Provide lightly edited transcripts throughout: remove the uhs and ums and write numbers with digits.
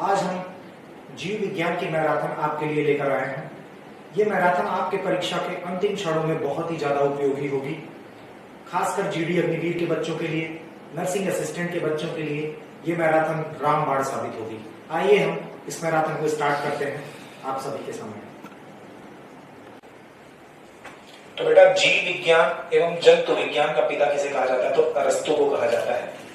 आज हम जीव विज्ञान की मैराथन आपके लिए लेकर आए हैं। ये मैराथन आपके परीक्षा के अंतिम क्षणों में बहुत ही ज्यादा उपयोगी होगी, खासकर जीडी अग्निवीर के बच्चों के लिए, नर्सिंग असिस्टेंट के बच्चों के लिए ये मैराथन रामबाण साबित होगी। आइए हम इस मैराथन को स्टार्ट करते हैं आप सभी के सामने। तो बेटा, जीव विज्ञान एवं जंतु विज्ञान का पिता किसे कहा जाता है? तो अरस्तु को कहा जाता है।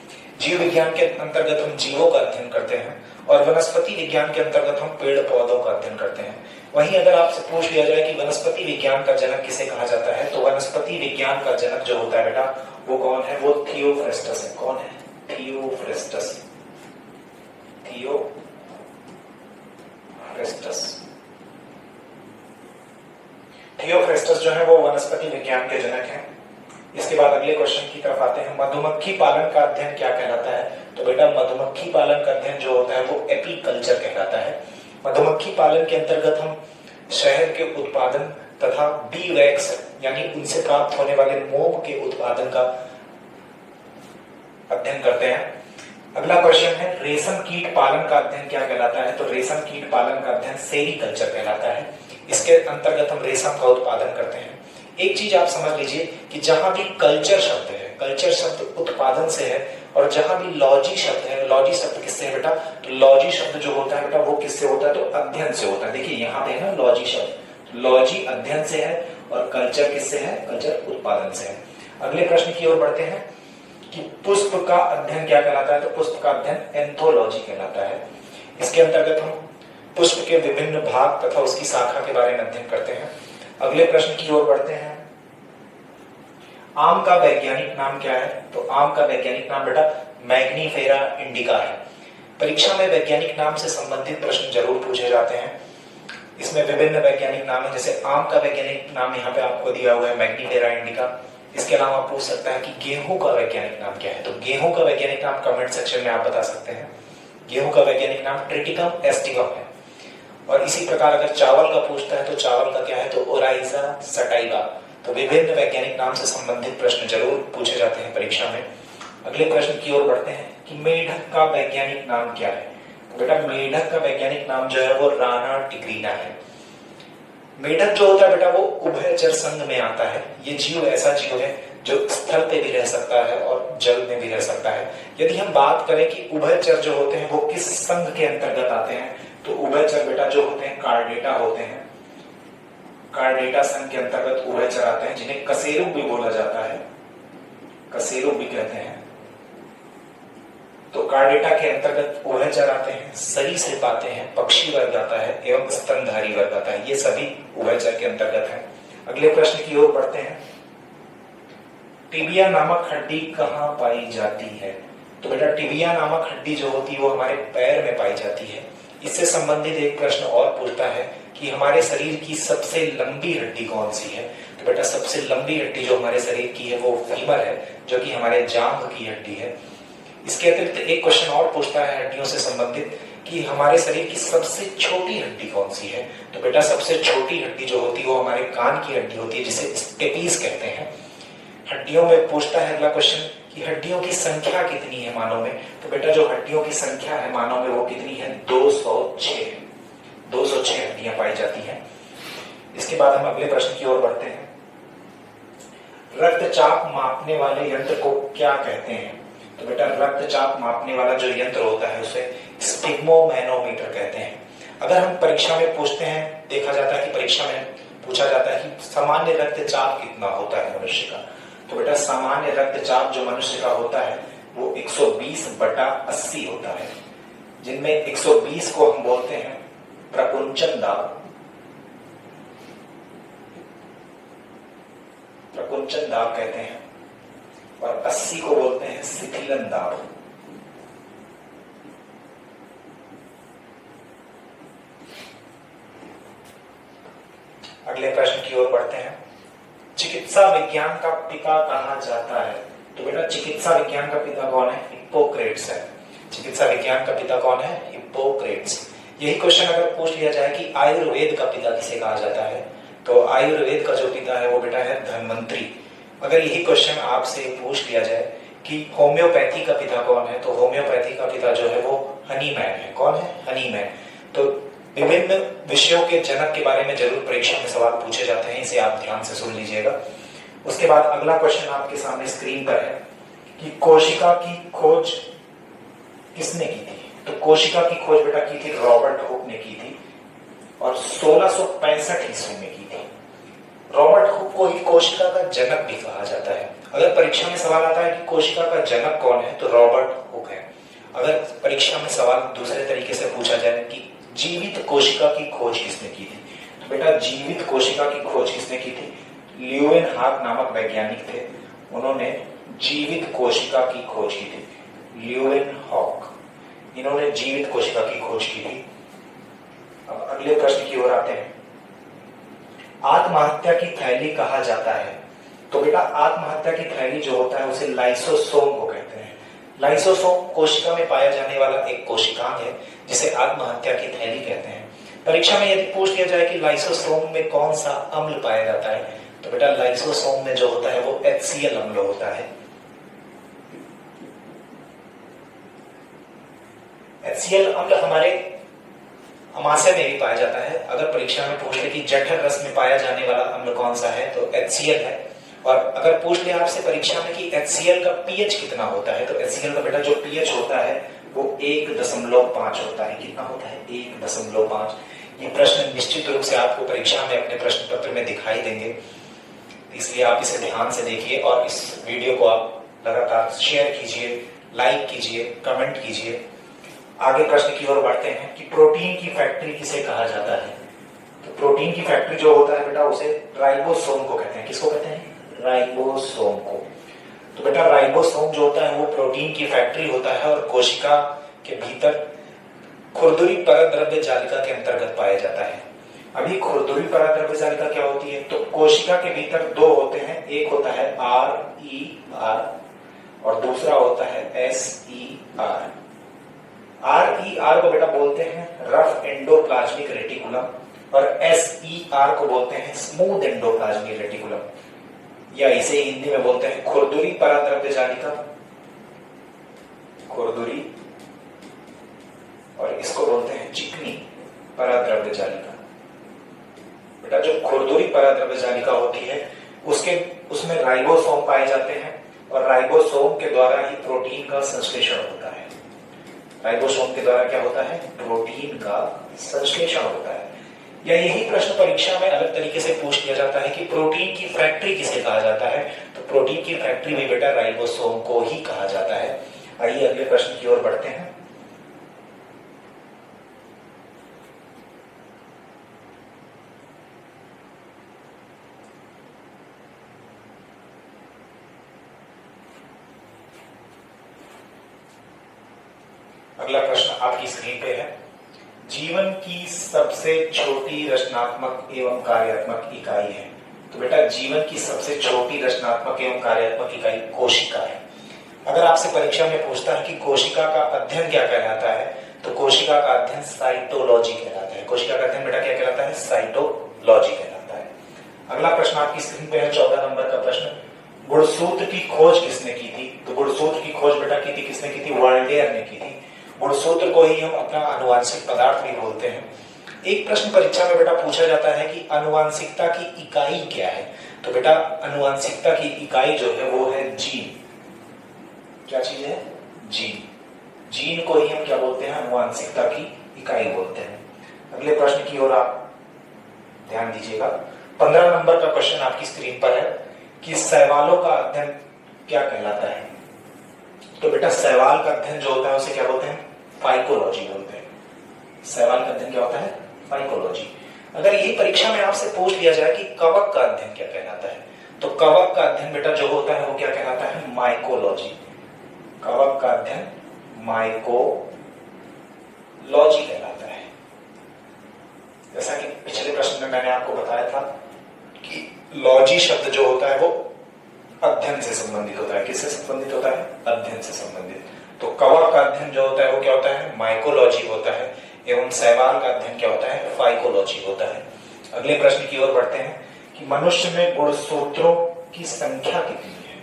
जीव विज्ञान के अंतर्गत हम जीवों का अध्ययन करते हैं और वनस्पति विज्ञान के अंतर्गत हम पेड़ पौधों का अध्ययन करते हैं। वहीं अगर आपसे पूछ लिया जाए कि वनस्पति विज्ञान का जनक किसे कहा जाता है, तो वनस्पति विज्ञान का जनक जो होता है बेटा, वो कौन है? वो थियोफ्रेस्टस है। कौन है? थियोफ्रेस्टस। थियोफ्रेस्टस जो है वो वनस्पति विज्ञान के जनक हैं। इसके बाद अगले क्वेश्चन की तरफ आते हैं। मधुमक्खी पालन का अध्ययन क्या कहलाता है? तो बेटा, मधुमक्खी पालन का अध्ययन जो होता है वो एपीकल्चर कहलाता है। मधुमक्खी पालन के अंतर्गत हम शहद के उत्पादन तथा बी वैक्स यानी उनसे प्राप्त होने वाले मोम के उत्पादन का अध्ययन करते हैं। अगला क्वेश्चन है, रेशम कीट पालन का अध्ययन क्या कहलाता है? तो रेशम कीट पालन का अध्ययन सेरीकल्चर कहलाता है। इसके अंतर्गत हम रेशम का उत्पादन करते हैं। एक चीज आप समझ लीजिए कि जहां भी कल्चर शब्द है, कल्चर शब्द उत्पादन से है, और जहां भी लॉजी शब्द है, लॉजी शब्द किससे है बेटा? तो लॉजी शब्द जो होता है बेटा वो किससे होता है? तो अध्ययन से होता है। देखिए यहाँ पे ना लॉजी शब्द, लॉजी अध्ययन से है और कल्चर किससे है? कल्चर उत्पादन से है। अगले प्रश्न की ओर बढ़ते हैं कि पुष्प का अध्ययन क्या कहलाता है? तो पुष्प का अध्ययन एंथोलॉजी कहलाता है। इसके अंतर्गत हम पुष्प के विभिन्न भाग तथा उसकी शाखा के बारे में अध्ययन करते हैं। अगले प्रश्न की ओर बढ़ते हैं। आम का वैज्ञानिक नाम क्या है? तो आम का वैज्ञानिक नाम बेटा मैग्नीफेरा इंडिका है। परीक्षा में वैज्ञानिक नाम से संबंधित प्रश्न जरूर पूछे जाते हैं। इसमें विभिन्न वैज्ञानिक नाम है, जैसे आम का वैज्ञानिक नाम यहाँ पे आपको दिया हुआ है मैग्नीफेरा इंडिका। इसके अलावा पूछ सकता है कि गेहूं का वैज्ञानिक नाम क्या है? तो गेहूं का वैज्ञानिक नाम कमेंट सेक्शन में आप बता सकते हैं। गेहूं का वैज्ञानिक नाम ट्रिटिकम एस्टिवम है। और इसी प्रकार अगर चावल का पूछता है तो चावल का क्या है? तो ओराइजा सटाइवा। तो विभिन्न वैज्ञानिक नाम से संबंधित प्रश्न जरूर पूछे जाते हैं परीक्षा में। अगले प्रश्न की ओर बढ़ते हैं कि मेढक का वैज्ञानिक नाम क्या है? तो बेटा, मेढक का वैज्ञानिक नाम जो है वो राना टिग्रीना है। मेढक जो होता है बेटा वो उभयचर संघ में आता है। ये जीव ऐसा जीव है जो स्थल पे भी रह सकता है और जल में भी रह सकता है। यदि हम बात करें कि उभयचर जो होते हैं वो किस संघ के अंतर्गत आते हैं, तो उभयचर बेटा जो होते हैं कार्डेटा होते हैं। कार्डेटा संघ के अंतर्गत उभयचर आते हैं, जिन्हें कशेरुक भी बोला जाता है, कशेरुक भी कहते हैं। तो कार्डेटा के अंतर्गत उभयचर आते हैं, सरीसृप आते हैं, पक्षी वर्ग आता है एवं स्तनधारी वर्ग आता है। ये सभी उभयचर के अंतर्गत है। अगले प्रश्न की ओर बढ़ते हैं। टिबिया नामक हड्डी कहाँ पाई जाती है? तो बेटा, टिबिया नामक हड्डी जो होती है वो हमारे पैर में पाई जाती है। इससे संबंधित एक प्रश्न और पूछता है कि हमारे शरीर की सबसे लंबी हड्डी कौन सी है? तो बेटा, सबसे लंबी हड्डी जो हमारे शरीर की है वो फीमर है, जो कि हमारे जांघ की हड्डी है। इसके अतिरिक्त एक क्वेश्चन और पूछता है हड्डियों से संबंधित कि हमारे शरीर की सबसे छोटी हड्डी कौन सी है? तो बेटा, सबसे छोटी हड्डी जो होती है वो हमारे कान की हड्डी होती है, जिसे स्टेपीज कहते हैं। हड्डियों में पूछता है अगला क्वेश्चन कि हड्डियों की संख्या कितनी है मानव में? तो बेटा, जो हड्डियों की संख्या है मानव में वो कितनी है? 206। 206 हड्डियां पाई जाती हैं। इसके बाद हम अगले प्रश्न की ओर बढ़ते हैं। रक्तचाप मापने वाले यंत्र को क्या कहते हैं? तो बेटा, रक्तचाप मापने वाला जो यंत्र होता है उसे स्पिग्मोमैनोमीटर कहते हैं। अगर हम परीक्षा में पूछते हैं, देखा जाता है कि परीक्षा में पूछा जाता है कि सामान्य रक्तचाप कितना होता है मनुष्य का, तो बेटा सामान्य रक्तचाप जो मनुष्य का होता है वो 120/80 होता है, जिनमें 120 को हम बोलते हैं प्रकुंचन दाब, प्रकुंचन दाब कहते हैं, और 80 को बोलते हैं शिथिलन दाब। अगले प्रश्न की ओर बढ़ते हैं। चिकित्सा विज्ञान का पिता कहा जाता है? तो बेटा, चिकित्सा विज्ञान का पिता कौन है? हिप्पोक्रेट्स है। चिकित्सा विज्ञान का पिता कौन है? हिप्पोक्रेट्स। यही क्वेश्चन अगर पूछ लिया जाए कि आयुर्वेद का पिता किसे कहा जाता है, तो आयुर्वेद का जो पिता है वो बेटा है धन्वंतरी। अगर यही क्वेश्चन आपसे पूछ लिया जाए कि होम्योपैथी का पिता कौन है, तो होम्योपैथी का पिता जो है वो हनीमैन है। कौन है? हनीमैन। तो विभिन्न विषयों के जनक के बारे में जरूर परीक्षा में सवाल पूछे जाते हैं, इसे आप ध्यान से सुन लीजिएगा। उसके बाद अगला क्वेश्चन आपके सामने स्क्रीन पर है कि कोशिका की खोज किसने की थी? तो कोशिका की खोज बेटा की थी रॉबर्ट हुक ने की थी और 1665 ईस्वी में की थी। रॉबर्ट हुक को ही कोशिका का जनक भी कहा जाता है। अगर परीक्षा में सवाल आता है कि कोशिका का जनक कौन है, तो रॉबर्ट हुक है। अगर परीक्षा में सवाल दूसरे तरीके से पूछा जाए कि जीवित कोशिका की खोज किसने की थी, तो बेटा जीवित कोशिका की खोज किसने की थी? ल्यूवेनहॉक नामक वैज्ञानिक थे, उन्होंने जीवित कोशिका की खोज की थी। ल्यूवेनहॉक, इन्होंने जीवित कोशिका की खोज की थी। अब अगले प्रश्न की ओर आते हैं। आत्महत्या की थैली कहा जाता है, तो बेटा आत्महत्या की थैली जो होता है उसे लाइसोसोम को कहते हैं। लाइसोसोम कोशिका में पाया जाने वाला एक कोशिकांग है जिसे आत्महत्या की थैली कहते हैं। परीक्षा में यदि पूछ लिया जाए कि लाइसोसोम में कौन सा अम्ल पाया जाता है, तो बेटा लाइसोसोम में जो होता है वो HCl अम्ल होता है। HCl अम्ल हमारे अमाशय में भी पाया जाता है। अगर परीक्षा में पूछ ले कि जठर रस में पाया जाने वाला अम्ल कौन सा है, तो HCl है। और अगर पूछ ले आपसे परीक्षा में कि HCl का pH कितना होता है, तो HCl का बेटा जो pH होता है वो 1.5 होता है। कितना होता है? 1.5। ये प्रश्न निश्चित रूप से आपको परीक्षा में अपने प्रश्न पत्र में दिखाई देंगे, इसलिए आप इसे ध्यान से देखिए और इस वीडियो को आप लगातार शेयर कीजिए, लाइक कीजिए, कमेंट कीजिए। आगे प्रश्न की ओर बढ़ते हैं कि प्रोटीन की फैक्ट्री किसे कहा जाता है? तो प्रोटीन की फैक्ट्री जो होता है बेटा उसे राइबोसोम को कहते हैं। किसको कहते हैं? राइबोसोम को। तो बेटा राइबोसोम जो होता है वो प्रोटीन की फैक्ट्री होता है और कोशिका के भीतर खुरदुरी परद्रव्य जालिका के अंतर्गत पाया जाता है। अभी खुरदुरी परद्रव्य जालिका क्या होती है? तो कोशिका के भीतर दो होते हैं, एक होता है RER और दूसरा होता है SER। RER को बेटा बोलते हैं रफ एंडोप्लाज्मिक रेटिकुलम और SER को बोलते हैं स्मूथ एंडोप्लाज्मिक रेटिकुलम, या इसे हिंदी में बोलते हैं खुरदुरी पराद्रव्य जालिका, खुरदुरी, और इसको बोलते हैं चिकनी पराद्रव्य जालिका। बेटा जो खुरदुरी पराद्रव्य जालिका होती है उसमें राइबोसोम पाए जाते हैं और राइबोसोम के द्वारा ही प्रोटीन का संश्लेषण होता है। राइबोसोम के द्वारा क्या होता है? प्रोटीन का संश्लेषण होता है। या यही प्रश्न परीक्षा में अलग तरीके से पूछ लिया जाता है कि प्रोटीन की फैक्ट्री किसे कहा जाता है? तो प्रोटीन की फैक्ट्री भी बेटा राइबोसोम को ही कहा जाता है। आइए अगले प्रश्न की ओर बढ़ते हैं। अगला प्रश्न आपकी स्क्रीन पे है। जीवन की सबसे छोटी रचनात्मक एवं कार्यात्मक इकाई है। तो बेटा जीवन की सबसे छोटी रचनात्मक एवं कार्यात्मक इकाई कोशिका है। अगर आपसे परीक्षा में पूछता है कि कोशिका का अध्ययन क्या कहलाता है, तो कोशिका का अध्ययन साइटोलॉजी कहलाता है। कोशिका का अध्ययन बेटा क्या कहलाता है? साइटोलॉजी कहलाता है। अगला प्रश्न आपकी स्क्रीन पे है, 14 नंबर का प्रश्न। गुणसूत्र की खोज किसने की थी? तो गुणसूत्र की खोज बेटा की थी किसने की थी? वर्ल्डेयर ने की थी। गुणसूत्र को ही हम अपना आनुवांशिक पदार्थ भी बोलते हैं। एक प्रश्न परीक्षा में बेटा पूछा जाता है कि आनुवांशिकता की इकाई क्या है? तो बेटा आनुवांशिकता की इकाई जो है वो है जीन। क्या चीज है? जीन। जीन को ही हम क्या बोलते हैं? आनुवांशिकता की इकाई बोलते हैं। अगले प्रश्न की ओर आप ध्यान दीजिएगा। 15 नंबर का क्वेश्चन आपकी स्क्रीन पर है कि शैवालों का अध्ययन क्या कहलाता है? तो बेटा शैवाल का अध्ययन जो होता है उसे क्या बोलते हैं? फाइकोलॉजी बोलते हैं। शैवाल का अध्ययन क्या होता है? फाइकोलॉजी। अगर यही परीक्षा में आपसे पूछ लिया जाए कि कवक का अध्ययन क्या कहलाता है, तो कवक का अध्ययन बेटा जो होता है वो क्या कहलाता है? माइकोलॉजी। कवक का अध्ययन माइकोलॉजी कहलाता है। जैसा कि पिछले प्रश्न में मैंने आपको बताया था कि लॉजी शब्द जो होता है वो अध्ययन से संबंधित होता है। किससे संबंधित होता है? अध्ययन से संबंधित। तो कवक का अध्ययन जो होता है वो क्या होता है? माइकोलॉजी होता है, एवं शैवाल का अध्ययन क्या होता है? फाइकोलॉजी होता है। अगले प्रश्न की ओर बढ़ते हैं कि मनुष्य में गुणसूत्रों की संख्या कितनी है?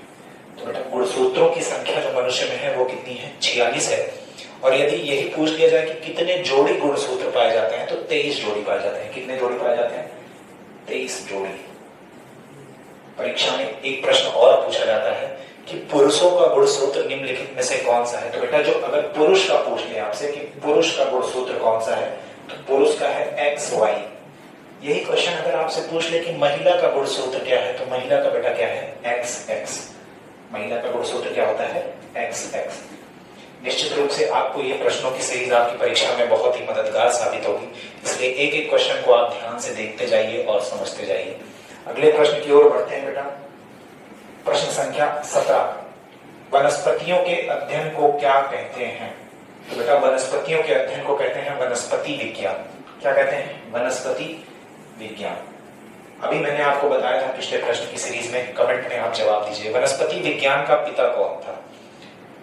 तो बेटा गुणसूत्रों की संख्या जो मनुष्य में है वो कितनी है? 46 है। और यदि यही पूछ लिया जाए कि कितने जोड़ी गुणसूत्र पाए जाते हैं, तो 23 जोड़ी पाए जाते हैं। कितने जोड़ी पाए जाते हैं? 23 जोड़ी। परीक्षा में एक प्रश्न और पूछा जाता है कि पुरुषों का गुणसूत्र निम्नलिखित में से कौन सा है। तो बेटा जो अगर पुरुष का पूछ लिया आपसे कि पुरुष का गुणसूत्र कौन सा है, तो पुरुष का है XY। यही क्वेश्चन अगर आपसे पूछ ले कि महिला का गुणसूत्र क्या है, तो महिला का बेटा क्या है? XX। महिला का गुणसूत्र क्या होता है? XX। निश्चित रूप से आपको ये प्रश्नों की सीरीज आपकी परीक्षा में बहुत ही मददगार साबित होगी, इसलिए एक एक क्वेश्चन को आप ध्यान से देखते जाइए और समझते जाइए। अगले प्रश्न की ओर बढ़ते हैं बेटा। प्रश्न संख्या 17, वनस्पतियों के अध्ययन को क्या कहते हैं? तो बेटा वनस्पतियों के अध्ययन को कहते हैं वनस्पति विज्ञान। क्या कहते हैं? वनस्पति विज्ञान। अभी मैंने आपको बताया था पिछले प्रश्न की सीरीज में, कमेंट में आप जवाब दीजिए, वनस्पति विज्ञान का पिता कौन था?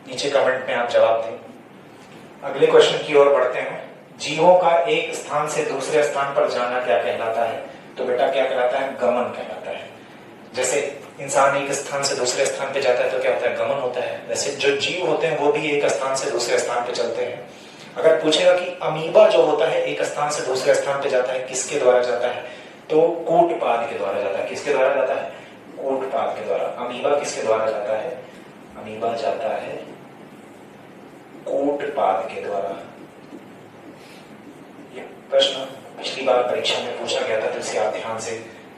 नीचे कमेंट में आप जवाब दें। अगले क्वेश्चन की ओर बढ़ते हैं। जीवों का एक स्थान से दूसरे स्थान पर जाना क्या कहलाता है? तो बेटा क्या कहलाता है? गमन कहलाता है। जैसे इंसान एक स्थान से दूसरे स्थान पे जाता है तो क्या होता है? गमन होता है। वैसे जो जीव होते हैं वो भी एक स्थान से दूसरे स्थान पे चलते हैं। अगर पूछेगा कि अमीबा जो होता है एक स्थान से दूसरे स्थान पे जाता है, किसके द्वारा जाता है? तो कूटपाद के द्वारा जाता है। किसके द्वारा जाता है? कूटपाद के द्वारा। अमीबा किसके द्वारा जाता है? अमीबा जाता है कूटपाद के द्वारा। ये प्रश्न पिछली बार परीक्षा में पूछा गया था, तो इसे आप ध्यान से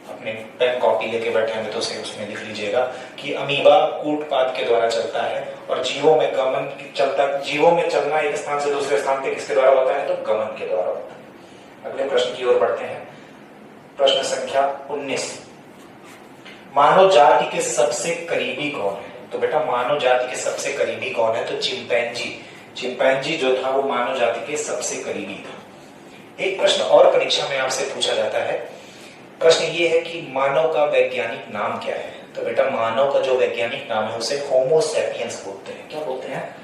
अपने पेन कॉपी लेके बैठे हैं तो उसे उसमें लिख लीजिएगा कि अमीबा कूटपाद के द्वारा चलता है और जीवों में गमन चलता, जीवों में चलना एक स्थान से दूसरे स्थान पे किसके द्वारा होता है? तो गमन के द्वारा होता है। अगले प्रश्न की ओर बढ़ते हैं। प्रश्न संख्या 19, मानव जाति के सबसे करीबी कौन है? तो बेटा मानव जाति के सबसे करीबी कौन है? तो चिंपैंजी। चिंपैंजी जो था वो मानव जाति के सबसे करीबी था। एक प्रश्न और परीक्षा में आपसे पूछा जाता है। प्रश्न ये है कि मानव का वैज्ञानिक नाम क्या है? तो बेटा मानव का जो वैज्ञानिक नाम है उसे होमो सैपियंस बोलते हैं। क्या बोलते हैं?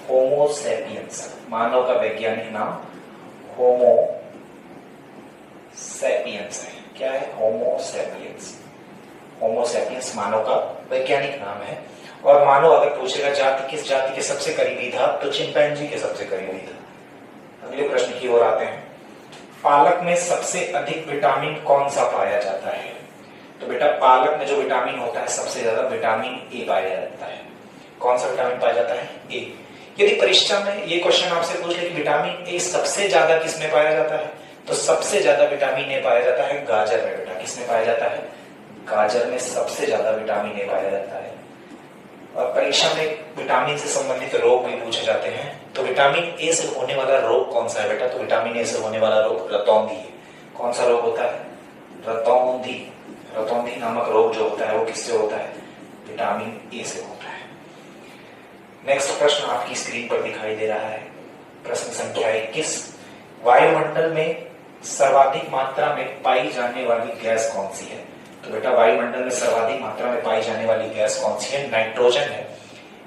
Homo sapiens. मानव का वैज्ञानिक नाम होमो सैपियंस है। क्या है? Homo sapiens. होमो सैपियंस मानव का वैज्ञानिक नाम है। और मानव अगर पूछेगा जाति किस जाति के सबसे करीबी था, तो चिंपैंजी के सबसे करीबी था। अगले प्रश्न की ओर आते हैं। पालक में सबसे अधिक विटामिन कौन सा पाया जाता है? तो बेटा पालक में जो विटामिन होता है सबसे ज्यादा विटामिन ए पाया जाता है। कौन सा विटामिन पाया जाता है? ए। यदि परीक्षा में ये क्वेश्चन आपसे पूछ ले कि विटामिन ए सबसे ज्यादा किसमें पाया जाता है, तो सबसे ज्यादा विटामिन ए पाया जाता है गाजर में। बेटा किसमें पाया जाता है? गाजर में सबसे ज्यादा विटामिन ए पाया जाता है। और परीक्षा में विटामिन से संबंधित रोग भी पूछे जाते हैं, तो विटामिन ए से होने वाला रोग कौन सा है बेटा? तो विटामिन ए से होने वाला रोग रतौंधी है। कौन सा रोग होता है? रतौंधी। रतौंधी नामक रोग जो होता है वो किससे होता है? विटामिन ए से होता है। नेक्स्ट प्रश्न आपकी स्क्रीन पर दिखाई दे रहा है। प्रश्न संख्या 21, वायुमंडल में सर्वाधिक मात्रा में पाई जाने वाली गैस कौन सी है? तो बेटा वायुमंडल में सर्वाधिक मात्रा में पाई जाने वाली गैस कौन सी है? नाइट्रोजन है।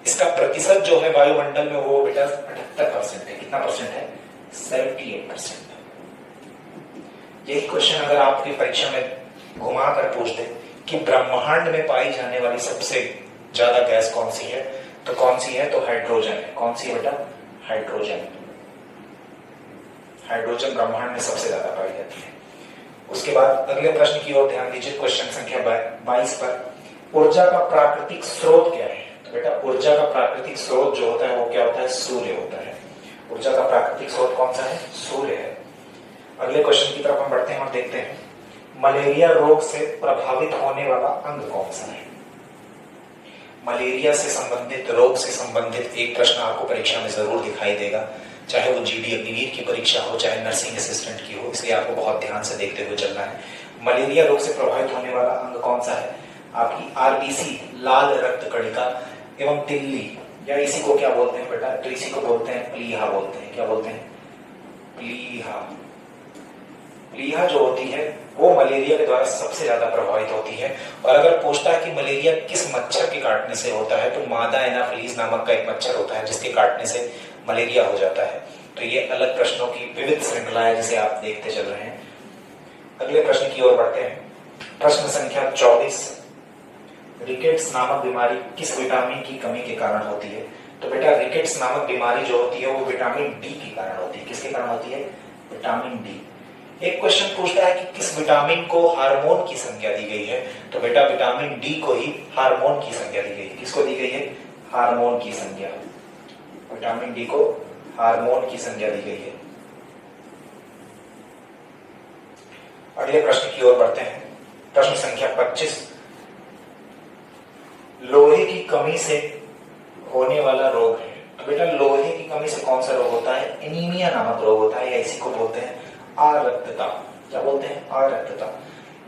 इसका प्रतिशत जो है वायुमंडल में वो बेटा 78% है। कितना परसेंट है? 78%। यही क्वेश्चन अगर आपकी परीक्षा में घुमा कर पूछ दे कि ब्रह्मांड में पाई जाने वाली सबसे ज्यादा गैस कौन सी है, तो कौन सी है? तो हाइड्रोजन है। कौन सी है बेटा? हाइड्रोजन। हाइड्रोजन ब्रह्मांड में सबसे ज्यादा पाई जाती है। उसके बाद अगले प्रश्न की ओर ध्यान दीजिए। क्वेश्चन संख्या 22 पर ऊर्जा का प्राकृतिक स्रोत क्या है? तो बेटा ऊर्जा का प्राकृतिक स्रोत जो होता है वो क्या होता है? सूर्य होता है। ऊर्जा का प्राकृतिक स्रोत कौन सा है? सूर्य है। अगले क्वेश्चन की तरफ हम बढ़ते हैं और देखते हैं, मलेरिया रोग से प्रभावित होने वाला अंग कौन सा है? मलेरिया से संबंधित रोग से संबंधित एक प्रश्न आपको परीक्षा में जरूर दिखाई देगा, चाहे वो जीडी अग्निवीर की परीक्षा हो, चाहे नर्सिंग असिस्टेंट की हो, इसलिए आपको बहुत ध्यान से देखते हुए चलना है। मलेरिया रोग से प्रभावित होने वाला अंग कौन सा है? आपकी आरबीसी, लाल रक्त कणिका एवं तिल्ली, या इसी को क्या बोलते हैं बेटा? तो इसी को बोलते हैं प्लीहा बोलते हैं। क्या बोलते हैं? प्लीहा। प्लीहा जो होती है वो मलेरिया के द्वारा सबसे ज्यादा प्रभावित होती है। और अगर पूछता है कि मलेरिया किस मच्छर के काटने से होता है, तो मादा एनाफिलीज नामक का एक मच्छर होता है जिसके काटने से मलेरिया हो जाता है। तो ये अलग प्रश्नों की विविध श्रृंखला है जिसे आप देखते चल रहे हैं। अगले प्रश्न की ओर बढ़ते हैं। प्रश्न संख्या 24, रिकेट्स नामक बीमारी किस विटामिन की कमी के कारण होती है? तो बेटा रिकेट्स नामक बीमारी जो होती है वो विटामिन डी के कारण होती है। किसके कारण होती है? Vitamin D. एक क्वेश्चन पूछता है कि किस विटामिन को हार्मोन की संज्ञा दी गई है, तो बेटा विटामिन डी को ही हार्मोन की संज्ञा दी गई है। किसको दी गई है? हार्मोन की संज्ञा। विटामिन डी को हार्मोन की संज्ञा दी गई है। अगले प्रश्न की ओर बढ़ते हैं। प्रश्न संख्या 25। लोहे की कमी से होने वाला रोग है। तो बेटा लोहे की कमी से कौन सा रोग होता है? एनीमिया नामक रोग होता है, या इसी को बोलते हैं आरक्तता। क्या बोलते हैं? आरक्तता।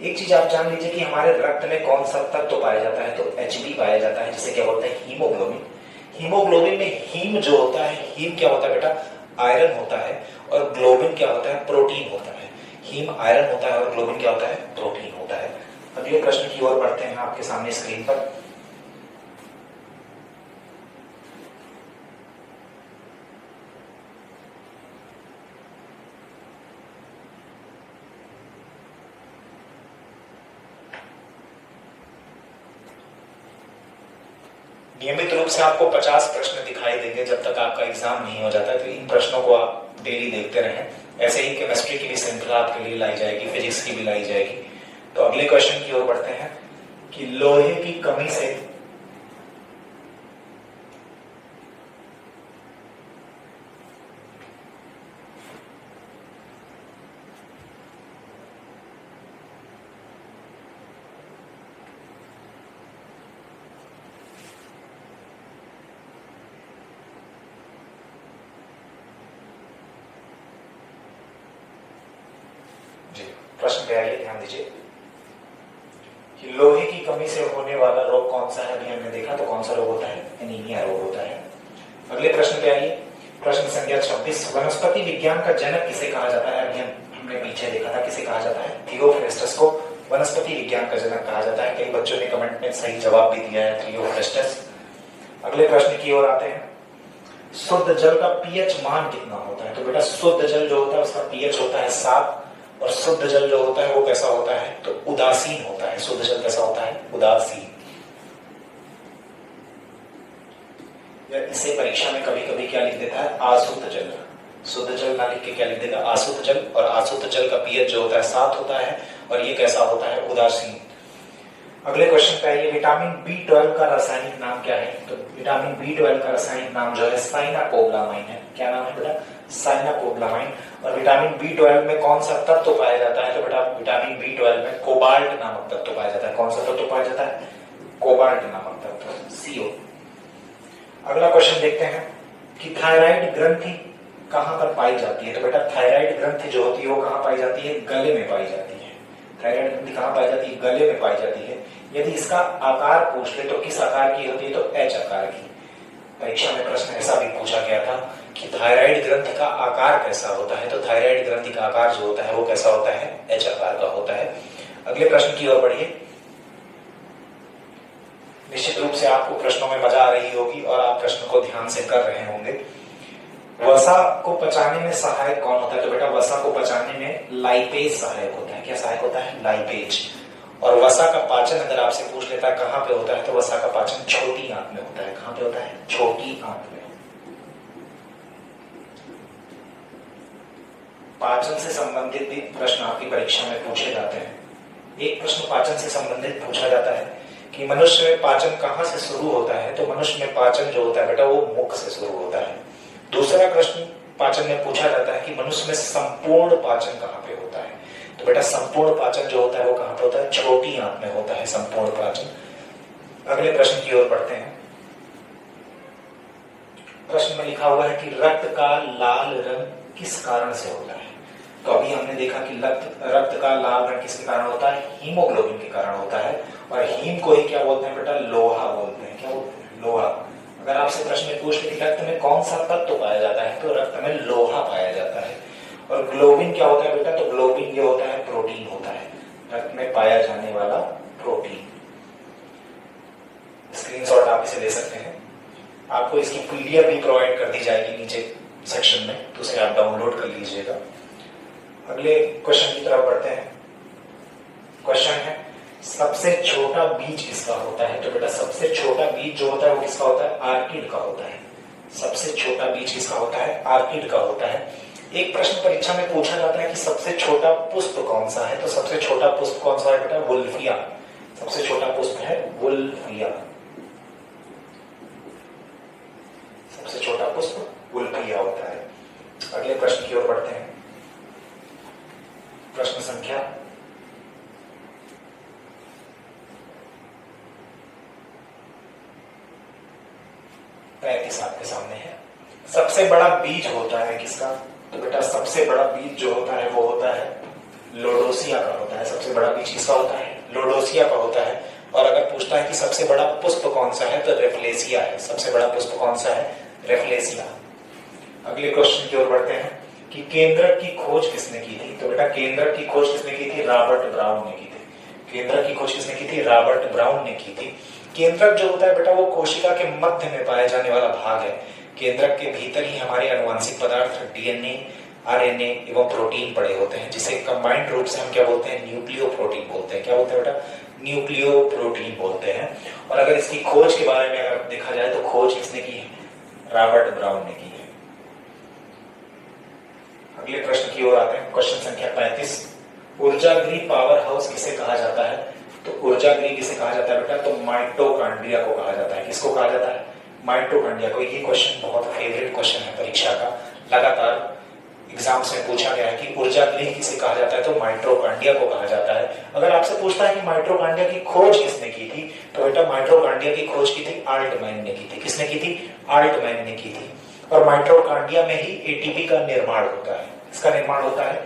एक चीज आप जान लीजिए कि हमारे रक्त में कौन सा तत्व पाया जाता है, तो Hb पाया जाता है, जिसे क्या बोलते हैं? हीमोग्लोबिन। हीमोग्लोबिन में हीम जो होता है, हीम क्या होता है बेटा? आयरन होता है, और ग्लोबिन क्या होता है? प्रोटीन होता है। हीम आयरन होता है और ग्लोबिन क्या होता है? प्रोटीन होता है। अगले प्रश्न की ओर बढ़ते हैं आपके सामने स्क्रीन पर। नियमित रूप से आपको 50 प्रश्न दिखाई देंगे जब तक आपका एग्जाम नहीं हो जाता है, तो इन प्रश्नों को आप डेली देखते रहें। ऐसे ही केमिस्ट्री की भी श्रृंखला आपके लिए लाई जाएगी, फिजिक्स की भी लाई जाएगी। तो अगले क्वेश्चन की ओर बढ़ते हैं कि लोहे की कमी से प्रश्न पे आइए, ध्यान दीजिए कि लोहे की कमी से होने वाला रोग कौन सा है। अभी हमने देखा तो कौन सा रोग होता है? एनीमिया रोग होता है। अगले प्रश्न पे आइए। प्रश्न संख्या 26। वनस्पति विज्ञान का जनक किसे कहा जाता है? अभी हमने पीछे देखा था, किसे कहा जाता है? थियोफ्रेस्टस को वनस्पति विज्ञान का जनक कहा जाता है। कई बच्चों ने कमेंट में सही जवाब भी दिया है, थियोफ्रेस्टस। अगले प्रश्न की ओर आते हैं। शुद्ध जल का पीएच मान कितना होता है? तो बेटा शुद्ध जल जो होता है उसका पीएच होता है 7, और शुद्ध जल जो होता है वो कैसा होता है? तो उदासीन होता है। शुद्ध जल कैसा होता है? उदासीन। या इसे परीक्षा में कभी कभी क्या लिख देता है? अशुद्ध जल। शुद्ध जल ना लिख के क्या लिख देगा? अशुद्ध जल। और अशुद्ध जल का पीएच जो होता है 7 होता है, और ये कैसा होता है? उदासीन। अगले क्वेश्चन पे आइए। विटामिन B12 का रासायनिक नाम क्या है? तो विटामिन B12 का रासायनिक नाम जो है साइनाकोब्लामाइन है। क्या नाम है बेटा? साइनाकोब्लामाइन। और विटामिन B12 में कौन सा तत्व पाया जाता है? तो बेटा विटामिन B12 में कोबाल्ट नामक तत्व पाया जाता है। कौन सा तत्व पाया जाता है? कोबाल्ट नामक तत्व, CO। अगला क्वेश्चन देखते हैं कि थायराइड ग्रंथि कहां पर पाई जाती है? तो बेटा थायराइड ग्रंथि जो होती है वो कहां पाई जाती है? गले में पाई जाती है। थायराइड ग्रंथि कहां पाई जाती है? गले में पाई जाती है। यदि इसका आकार पूछ ले तो किस आकार की होती है? तो H आकार की। परीक्षा में प्रश्न ऐसा भी पूछा गया था कि थायराइड ग्रंथि का आकार कैसा होता है? तो थायराइड ग्रंथि का आकार जो होता है वो कैसा होता है? H आकार का होता है। अगले प्रश्न की ओर बढ़िए। निश्चित रूप से आपको प्रश्नों में मजा आ रही होगी और आप प्रश्न को ध्यान से कर रहे होंगे। वसा को पचाने में सहायक कौन होता है? तो बेटा वसा को पचाने में लाइपेज सहायक होता है। क्या सहायक होता है? लाइपेज। और वसा का पाचन अगर आपसे पूछ लेता है कहां पे होता है, तो वसा का पाचन छोटी आंत में होता है। कहां पे होता है? छोटी आंत में। पाचन से संबंधित भी प्रश्न आपकी परीक्षा में पूछे जाते हैं। एक प्रश्न पाचन से संबंधित पूछा जाता है कि मनुष्य में पाचन कहां से शुरू होता है? तो मनुष्य में पाचन जो होता है बेटा वो मुख से शुरू होता है। दूसरा प्रश्न पाचन में पूछा जाता है कि मनुष्य में संपूर्ण पाचन कहां पे होता है? तो बेटा संपूर्ण पाचन जो होता है वो कहां पे होता है? छोटी आंत में होता है संपूर्ण पाचन। अगले प्रश्न की ओर बढ़ते हैं। प्रश्न में लिखा हुआ है कि रक्त का लाल रंग किस कारण से होता है? तो अभी हमने देखा कि रक्त का लाल रंग किसके कारण होता है? हीमोग्लोबिन के कारण होता है। और हीम को ही क्या बोलते हैं बेटा? लोहा बोलते हैं। क्या बोलते हैं? लोहा। अगर आपसे प्रश्न में पूछ ले कि रक्त में कौन सा तत्व पाया जाता है, तो रक्त में लोहा पाया जाता है। और ग्लोबिन क्या होता है बेटा? तो ग्लोबिन ये होता है प्रोटीन होता है, रक्त में पाया जाने वाला प्रोटीन। स्क्रीनशॉट आप इसे ले सकते हैं। आपको इसकी पीडीएफ भी प्रोवाइड कर दी जाएगी नीचे सेक्शन में, तो उसे आप डाउनलोड कर लीजिएगा। अगले क्वेश्चन की तरफ बढ़ते हैं। क्वेश्चन है सबसे छोटा बीज किसका होता है? तो बेटा सबसे छोटा बीज जो होता है वो किसका होता है? आर्किड का होता है। सबसे छोटा बीज किसका होता है? आर्किड का होता है। एक प्रश्न परीक्षा में पूछा जाता है कि सबसे छोटा पुष्प कौन सा है, तो सबसे छोटा पुष्प कौन सा है बेटा? वुल्फिया। सबसे छोटा पुष्प है वुल्फिया। सबसे छोटा पुष्प वुल्फिया होता है। अगले प्रश्न की ओर बढ़ते हैं। प्रश्न संख्या 35 आपके सामने है। सबसे बड़ा बीज होता है किसका? तो बेटा सबसे बड़ा बीज जो होता है वो होता है लोडोसिया का होता है। सबसे बड़ा बीज किसका होता है? लोडोसिया का होता है। और अगर पूछता है कि सबसे बड़ा पुष्प कौन सा है, तो रेफलेसिया है। सबसे बड़ा पुष्प कौन सा है? रेफलेसिया। अगले क्वेश्चन की ओर बढ़ते हैं कि केंद्रक की खोज किसने की थी? तो बेटा केंद्रक की खोज किसने की थी? रॉबर्ट ब्राउन ने की थी। केंद्रक की खोज किसने की थी? रॉबर्ट ब्राउन ने की थी। केंद्रक जो होता है बेटा वो कोशिका के मध्य में पाया जाने वाला भाग है। केंद्रक के भीतर ही हमारे आनुवंशिक पदार्थ डीएनए, आरएनए एवं प्रोटीन पड़े होते हैं, जिसे कंबाइंड रूप से हम क्या बोलते हैं? न्यूक्लियो प्रोटीन बोलते हैं। क्या बोलते हैं बेटा? न्यूक्लियो प्रोटीन बोलते हैं। और अगर इसकी खोज के बारे में अगर देखा जाए तो खोज किसने की है? रॉबर्ट ब्राउन ने की है। अगले प्रश्न की ओर आते हैं। क्वेश्चन संख्या 35। ऊर्जागृह पावर हाउस किसे कहा जाता है? तो ऊर्जागृह किसे कहा जाता है बेटा? तो माइटोकॉन्ड्रिया को कहा जाता है। किसको कहा जाता है? माइटोकॉन्ड्रिया को। ये क्वेश्चन बहुत फेवरेट क्वेश्चन है परीक्षा का, लगातार एग्जाम्स में पूछा गया है कि ऊर्जागृह किसे कहा जाता है, तो माइटोकॉन्ड्रिया को कहा जाता है। अगर आपसे पूछता है कि माइटोकॉन्ड्रिया की खोज किसने की थी, तो बेटा माइटोकॉन्ड्रिया की खोज की थी आल्टमैन ने की थी। किसने की थी? आल्टमैन ने की थी। और माइटोकॉन्ड्रिया में ही एटीपी का निर्माण होता है। इसका निर्माण होता है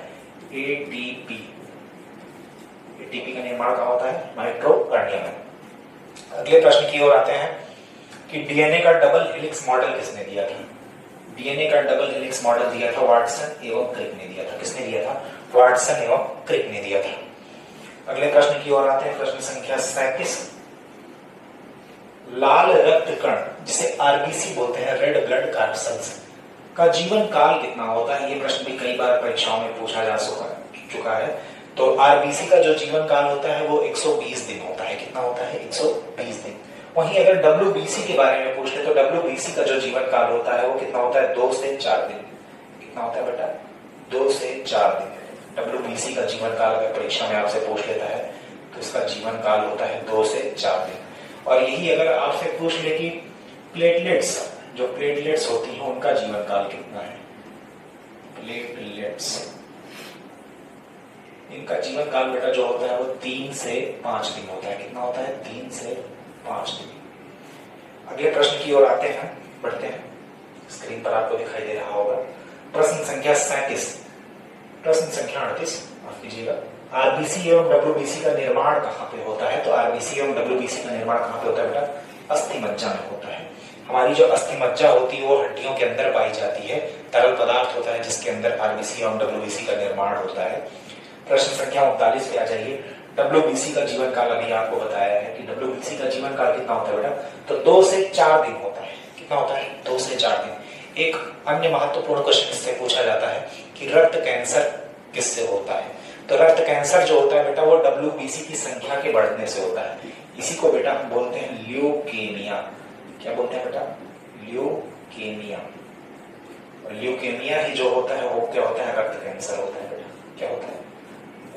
एटीपी। एटीपी का निर्माण कहाँ होता है? माइटोकॉन्ड्रिया में। अगले प्रश्न की ओर आते हैं कि डीएनए का डबल हेलिक्स मॉडल किसने दिया था? डीएनए का डबल हेलिक्स मॉडल दिया था वाटसन एवं क्रिक ने दिया था। किसने दिया था? वाटसन एवं क्रिक ने दिया था। अगले प्रश्न की ओर आते हैं। प्रश्न संख्या 37। लाल रक्त कण जिसे आरबीसी बोलते हैं, रेड ब्लड कार्पसल्स, का जीवन काल कितना होता है? ये प्रश्न भी कई बार परीक्षाओं में पूछा जा चुका है। तो आरबीसी का जो जीवन काल होता है वो 120 दिन होता है। कितना होता है? 120 दिन। वहीं अगर डब्ल्यूबीसी के बारे में पूछ ले तो डब्ल्यूबीसी का जो जीवन काल होता है वो कितना होता है? 2 से 4 दिन। कितना होता है बेटा? 2 से 4 दिन। डब्ल्यूबीसी का जीवन काल अगर परीक्षा में आपसे पूछ लेता है तो इसका जीवन काल होता है 2 से 4 दिन। और यही अगर आपसे पूछ ले कि प्लेटलेट्स, जो प्लेटलेट्स होती हैं उनका जीवन काल कितना है? प्लेटलेट्स, इनका जीवन काल बेटा जो होता है वो 3 से 5 दिन होता है। कितना होता है? 3 से 5 दिन। अगले प्रश्न की ओर आते हैं, बढ़ते हैं। स्क्रीन पर आपको दिखाई दे रहा होगा प्रश्न संख्या 37। प्रश्न संख्या 38, माफ कीजिएगा। आरबीसी एवं डब्ल्यूबीसी का निर्माण कहाँ पे होता है? तो आरबीसी एवं डब्ल्यूबीसी का निर्माण कहाँ पे होता है बेटा? अस्थि मज्जा में होता है। हमारी जो अस्थि मज्जा होती है वो हड्डियों के अंदर पाई जाती है। तरल पदार्थ होता है जिसके अंदर आरबीसी एवं डब्ल्यूबीसी का निर्माण होता है। प्रश्न संख्या 39 पे आ जाइए। डब्ल्यूबीसी का जीवन काल अभी आपको बताया है कि डब्ल्यूबीसी का जीवन काल कितना होता है बेटा? तो 2 से 4 दिन होता है। कितना होता है? 2 से 4 दिन। एक अन्य महत्वपूर्ण क्वेश्चन इससे पूछा जाता है कि रक्त कैंसर किससे होता है? तो रक्त कैंसर जो होता है बेटा वो डब्ल्यूबीसी की संख्या के बढ़ने से होता है। इसी को बेटा हम बोलते हैं ल्यूकेमिया। क्या बोलते हैं बेटा? ल्यूकेमिया। और ल्यूकेमिया ही जो होता है वो क्या होता है? रक्त कैंसर होता है बेटा। क्या होता है?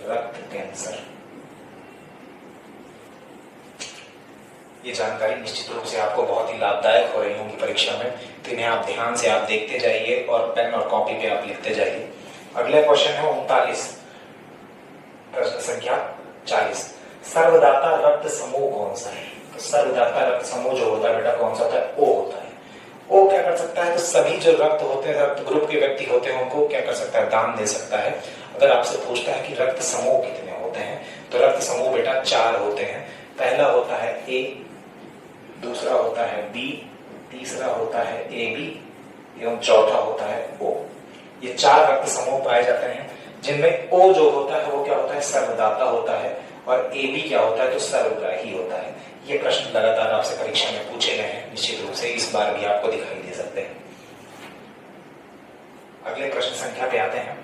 रक्त कैंसर। ये जानकारी निश्चित रूप से आपको बहुत ही लाभदायक हो रही होगी परीक्षा में, तो इन्हें आप ध्यान से आप देखते जाइए और पेन और कॉपी पे आप लिखते जाइए। अगला क्वेश्चन है 39। प्रश्न संख्या 40। सर्वदाता रक्त समूह कौन सा है? तो सर्वदाता रक्त समूह जो होता है बेटा कौन सा होता है? ओ होता है। ओ क्या कर सकता है? तो सभी जो रक्त होते हैं, रक्त ग्रुप के व्यक्ति होते हैं, उनको क्या कर सकता है? दान दे सकता है। अगर आपसे पूछता है कि रक्त समूह कितने होते हैं, तो रक्त समूह बेटा 4 होते हैं। पहला होता है ए, दूसरा होता है बी, तीसरा होता है ए बी एवं चौथा होता है ओ। ये 4 रक्त समूह पाए जाते हैं, जिनमें ओ जो होता है वो क्या होता है? सर्वदाता होता है। और ए बी क्या होता है? तो सर्वग्राही होता है। ये प्रश्न लगातार आपसे परीक्षा में पूछे गए हैं, निश्चित रूप से इस बार भी आपको दिखाई दे सकते हैं। अगले प्रश्न संख्या पे आते हैं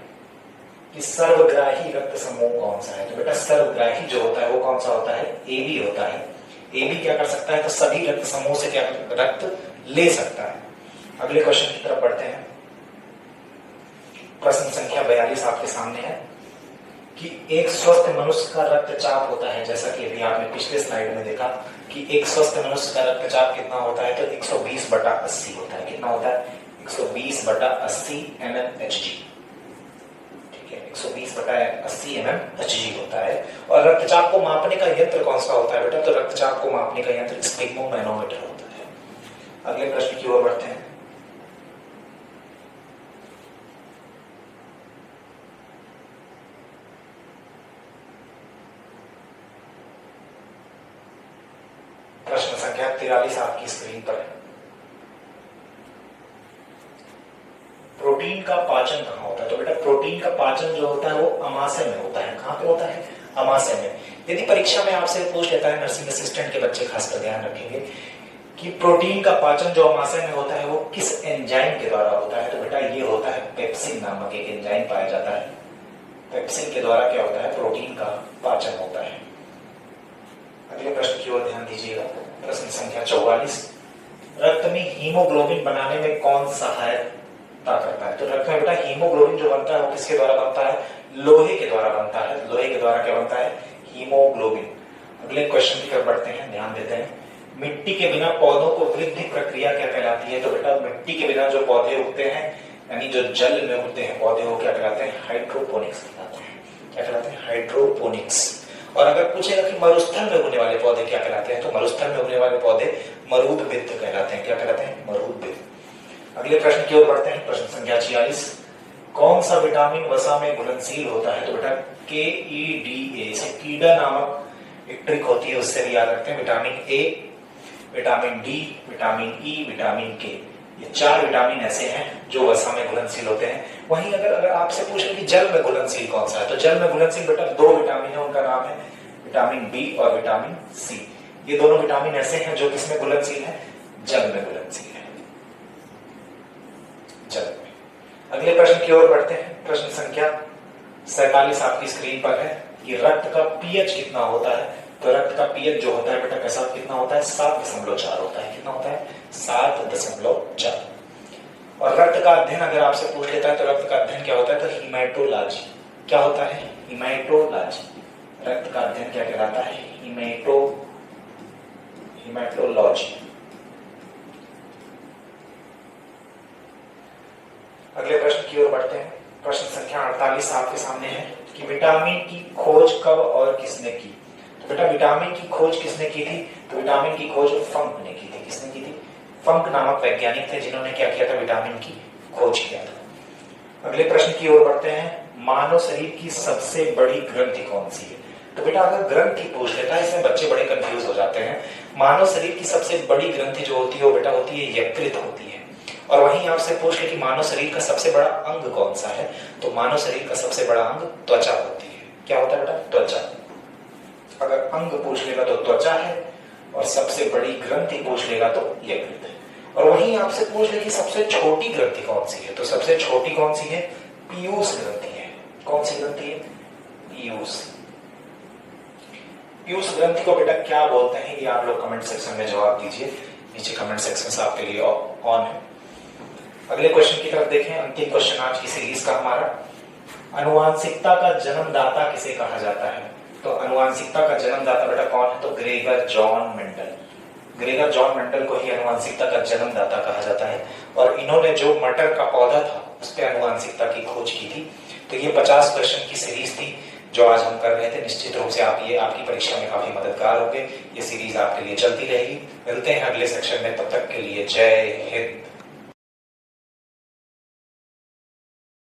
कि सर्वग्राही रक्त समूह कौन सा है? तो बेटा सर्वग्राही जो होता है वो कौन सा होता है? ए बी होता है। ए बी क्या कर सकता है? तो सभी रक्त समूह से क्या रक्त ले सकता है। अगले क्वेश्चन की तरफ बढ़ते हैं। प्रश्न संख्या 42 आपके सामने है कि एक स्वस्थ मनुष्य का रक्तचाप होता है, जैसा कि अभी आपने पिछले स्लाइड में देखा कि एक स्वस्थ मनुष्य का रक्तचाप कितना होता है, तो 120/80 होता है। कितना होता है? 120/80 mmHg। ठीक है, 120/80 mmHg होता है। और रक्तचाप को मापने का यंत्र कौन सा होता है बेटा? तो रक्तचाप को मापने का यंत्र स्पिग्मोमैनोमीटर होता है। अगले प्रश्न की ओर बढ़ते हैं। प्रश्न संख्या 43 आपकी स्क्रीन पर है। प्रोटीन का पाचन कहां होता है? तो बेटा प्रोटीन का पाचन जो होता है वो अमाशय में होता है। कहां पे होता है? अमाशय में। यदि परीक्षा में आपसे पूछ लेता है, नर्सिंग असिस्टेंट के बच्चे खासकर ध्यान रखेंगे कि प्रोटीन का पाचन जो अमाशय में होता है वो किस एंजाइम के द्वारा होता है, तो बेटा ये होता है पेप्सिन नामक एक एंजाइम पाया जाता है। पेप्सिन के द्वारा क्या होता है? प्रोटीन का पाचन होता है। अगले प्रश्न की ओर ध्यान दीजिएगा। प्रश्न संख्या 44, रक्त में हीमोग्लोबिन बनाने में कौन सहायता करता है? तो रक्त में बेटा हीमोग्लोबिन जो बनता है वो किसके द्वारा बनता है? लोहे के द्वारा बनता है। लोहे के द्वारा क्या बनता है? हीमोग्लोबिन। अगले क्वेश्चन की तरफ बढ़ते हैं, ध्यान देते हैं। मिट्टी के बिना पौधों को वृद्धि प्रक्रिया क्या कहलाती है? तो बेटा मिट्टी के बिना जो पौधे उगते हैं, यानी जो जल में उगते हैं पौधे, वो क्या कहलाते हैं? हाइड्रोपोनिक्स कहलाते हैं। क्या कहलाते हैं? हाइड्रोपोनिक्स। और अगर पूछेगा कि मरुस्थल में उगने वाले पौधे क्या कहलाते हैं, तो मरुस्थल में उगने वाले पौधे मरूदबिद्ध कहलाते हैं। क्या कहलाते हैं? मरूदबिद्ध। अगले प्रश्न की ओर बढ़ते हैं। प्रश्न संख्या 46, कौन सा विटामिन वसा में घुलनशील होता है? तो बेटा KEDA से कीड़ा नामक एक ट्रिक होती है, उससे भी याद रखते हैं। Vitamin A, vitamin D, vitamin E, vitamin के, ये 4 विटामिन ऐसे हैं जो वसा में घुलनशील होते हैं। वहीं अगर आपसे पूछे कि जल में घुलनशील कौन सा है, तो जल में घुलनशील बेटा 2 विटामिन है, उनका नाम है विटामिन बी और विटामिन सी। ये दोनों विटामिन ऐसे हैं जो किसमें घुलनशील है? जल में घुलनशील है, जल में। अगले प्रश्न की ओर बढ़ते हैं। प्रश्न संख्या 47 आपकी स्क्रीन पर है कि रक्त का पीएच कितना होता है? तो रक्त का पीएच जो होता है बेटा कैसा कितना होता है? 7.4 होता है। कितना होता है? 7.4। और रक्त का अध्ययन अगर आपसे पूछ लेता है तो रक्त का अध्ययन क्या होता है? तो हीमेटोलॉजी। क्या होता है? हीमेटोलॉजी। रक्त का अध्ययन क्या कहलाता है? हीमेटोलॉजी। अगले प्रश्न की ओर बढ़ते हैं। प्रश्न संख्या 48 आपके सामने है कि विटामिन की खोज कब और किसने की? तो बेटा विटामिन की खोज किसने की थी? तो विटामिन की खोज फंक ने की थी। किसने की थी? फंक नामक वैज्ञानिक थे जिन्होंने क्या किया था? विटामिन की खोज किया था। अगले प्रश्न की ओर बढ़ते हैं। मानव शरीर की सबसे बड़ी ग्रंथि कौन सी है? तो बेटा अगर ग्रंथि पूछ लेता है, इसमें बच्चे बड़े कंफ्यूज हो जाते हैं। मानव शरीर की सबसे बड़ी ग्रंथि जो होती है वो बेटा होती है यकृत होती है। और वहीं आपसे पूछ ले कि मानव शरीर का सबसे बड़ा अंग कौन सा है, तो मानव शरीर का सबसे बड़ा अंग त्वचा होती है। क्या होता है बेटा? त्वचा। अगर अंग पूछ लेगा तो त्वचा है, और सबसे बड़ी ग्रंथि पूछ लेगा तो यकृत है। और वहीं आपसे पूछ ले कि सबसे छोटी ग्रंथि कौन सी है, तो सबसे छोटी कौन सी है? पीयूष ग्रंथि है। कौन सी ग्रंथि है? पीयूष। पीयूष ग्रंथि को बेटा क्या बोलते हैं, ये आप लोग कमेंट सेक्शन में जवाब दीजिए। नीचे कमेंट सेक्शन से आपके लिए ऑन है। अगले क्वेश्चन की तरफ देखें। अंतिम क्वेश्चन आज की सीरीज का हमारा, अनुवांशिकता का जन्मदाता किसे कहा जाता है? तो अनुवांशिकता का जन्मदाता बेटा कौन है? तो Gregor John Mendel. Gregor John Mendel को ही अनुवांशिकता का जन्मदाता कहा जाता है। और इन्होंने जो मटर का पौधा था उस पर अनुवांशिकता की खोज की थी। तो ये 50 क्वेश्चन की सीरीज थी जो आज हम कर रहे थे। निश्चित रूप से आप ये आपकी परीक्षा में काफी मददगार होंगे। ये सीरीज आपके लिए चलती रहेगी। मिलते हैं अगले सेक्शन में, तब तक के लिए जय हिंद।